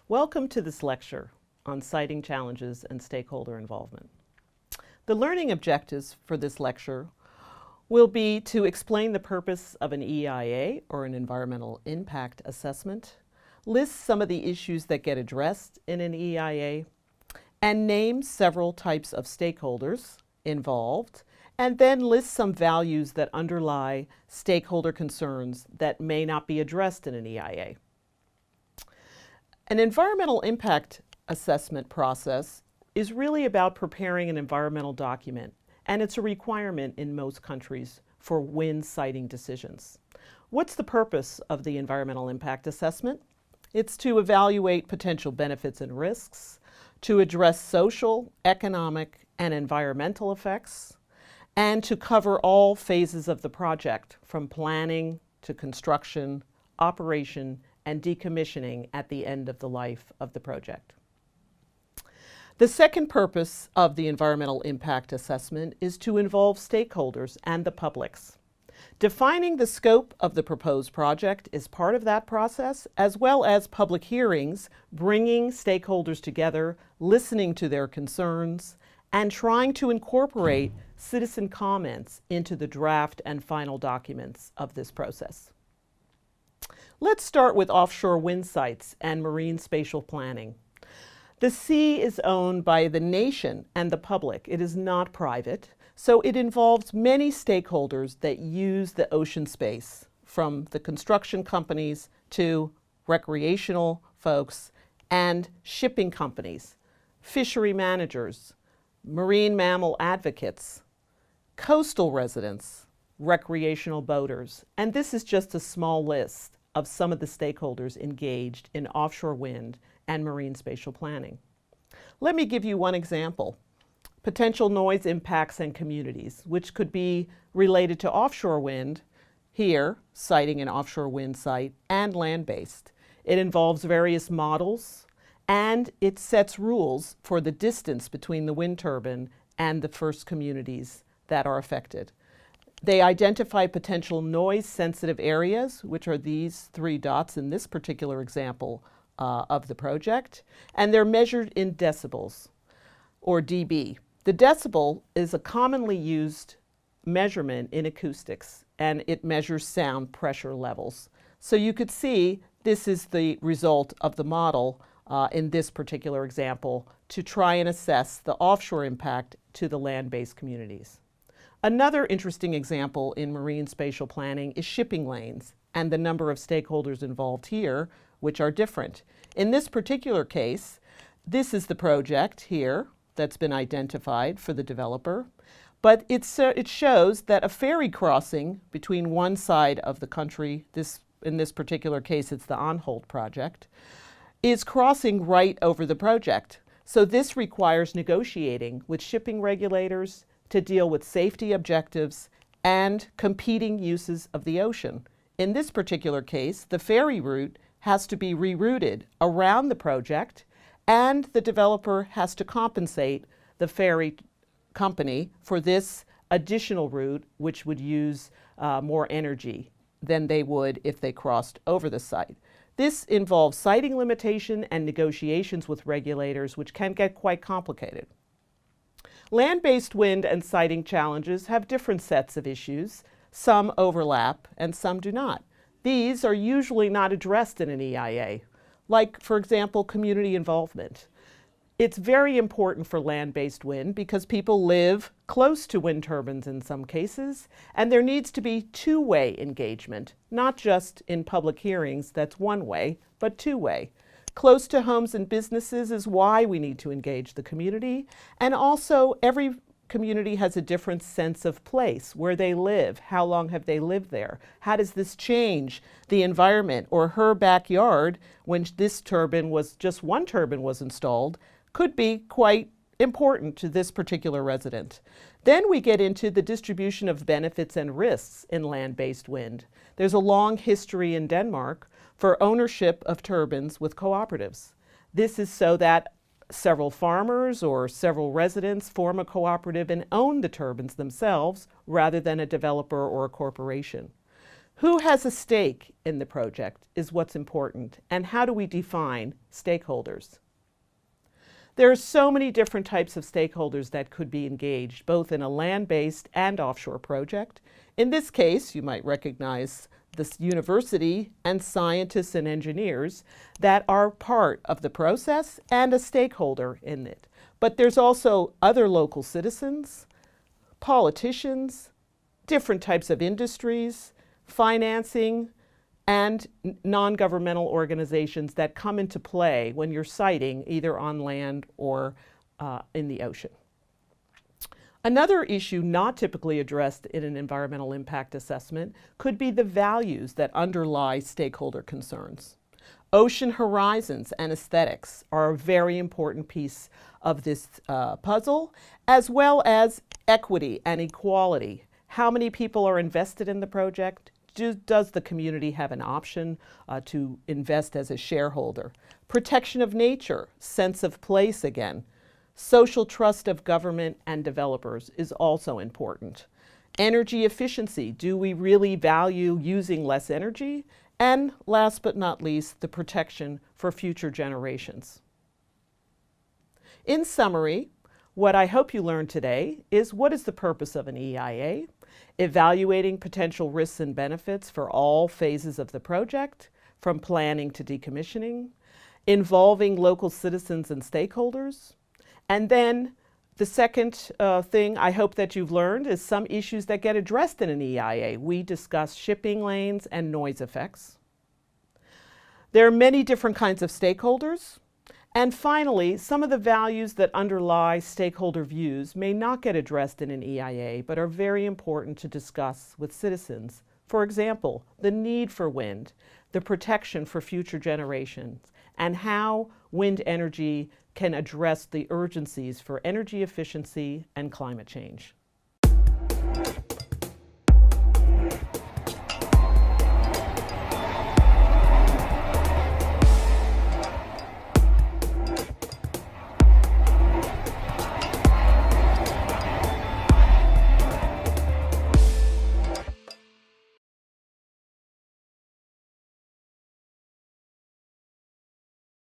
Welcome to this lecture on siting challenges and stakeholder involvement. The learning objectives for this lecture will be to explain the purpose of an EIA, or an environmental impact assessment, list some of the issues that get addressed in an EIA, and name several types of stakeholders involved, and then list some values that underlie stakeholder concerns that may not be addressed in an EIA. An environmental impact assessment process is really about preparing an environmental document, and it's a requirement in most countries for wind siting decisions. What's the purpose of the environmental impact assessment? It's to evaluate potential benefits and risks, to address social, economic, and environmental effects, and to cover all phases of the project, from planning to construction, operation, and decommissioning at the end of the life of the project. The second purpose of the environmental impact assessment is to involve stakeholders and the publics. Defining the scope of the proposed project is part of that process, as well as public hearings, bringing stakeholders together, listening to their concerns, and trying to incorporate citizen comments into the draft and final documents of this process. Let's start with offshore wind sites and marine spatial planning. The sea is owned by the nation and the public. It is not private, so it involves many stakeholders that use the ocean space, from the construction companies to recreational folks and shipping companies, fishery managers, marine mammal advocates, coastal residents, recreational boaters, and this is just a small list of some of the stakeholders engaged in offshore wind and marine spatial planning. Let me give you one example: potential noise impacts and communities, which could be related to offshore wind, here, siting an offshore wind site, and land-based. It involves various models, and it sets rules for the distance between the wind turbine and the first communities that are affected. They identify potential noise-sensitive areas, which are these three dots in this particular example of the project, and they're measured in decibels, or dB. The decibel is a commonly used measurement in acoustics, and it measures sound pressure levels. So you could see this is the result of the model in this particular example to try and assess the offshore impact to the land-based communities. Another interesting example in marine spatial planning is shipping lanes and the number of stakeholders involved here, which are different. In this particular case, this is the project here that's been identified for the developer, but it shows that a ferry crossing between one side of the country, in this particular case it's the Anholt project, is crossing right over the project. So this requires negotiating with shipping regulators to deal with safety objectives and competing uses of the ocean. In this particular case, the ferry route has to be rerouted around the project, and the developer has to compensate the ferry company for this additional route, which would use more energy than they would if they crossed over the site. This involves siting limitation and negotiations with regulators, which can get quite complicated. Land-based wind and siting challenges have different sets of issues. Some overlap and some do not. These are usually not addressed in an EIA, like, for example, community involvement. It's very important for land-based wind because people live close to wind turbines in some cases, and there needs to be two-way engagement, not just in public hearings, that's one way, but two-way. Close to homes and businesses is why we need to engage the community, and also every community has a different sense of place, where they live, how long have they lived there, how does this change the environment, or her backyard when this turbine was, just one turbine was installed, could be quite important to this particular resident. Then we get into the distribution of benefits and risks in land-based wind. There's a long history in Denmark for ownership of turbines with cooperatives. This is so that several farmers or several residents form a cooperative and own the turbines themselves rather than a developer or a corporation. Who has a stake in the project is what's important, and how do we define stakeholders? There are so many different types of stakeholders that could be engaged, both in a land-based and offshore project. In this case, you might recognize this university and scientists and engineers that are part of the process and a stakeholder in it. But there's also other local citizens, politicians, different types of industries, financing, and non-governmental organizations that come into play when you're siting either on land or in the ocean. Another issue not typically addressed in an environmental impact assessment could be the values that underlie stakeholder concerns. Ocean horizons and aesthetics are a very important piece of this puzzle, as well as equity and equality. How many people are invested in the project? Does the community have an option to invest as a shareholder? Protection of nature, sense of place again. Social trust of government and developers is also important. Energy efficiency, do we really value using less energy? And last but not least, the protection for future generations. In summary, what I hope you learned today is what is the purpose of an EIA? Evaluating potential risks and benefits for all phases of the project, from planning to decommissioning, involving local citizens and stakeholders. And then the second thing I hope that you've learned is some issues that get addressed in an EIA. We discussed shipping lanes and noise effects. There are many different kinds of stakeholders. And finally, some of the values that underlie stakeholder views may not get addressed in an EIA, but are very important to discuss with citizens. For example, the need for wind, the protection for future generations, and how wind energy can address the urgencies for energy efficiency and climate change.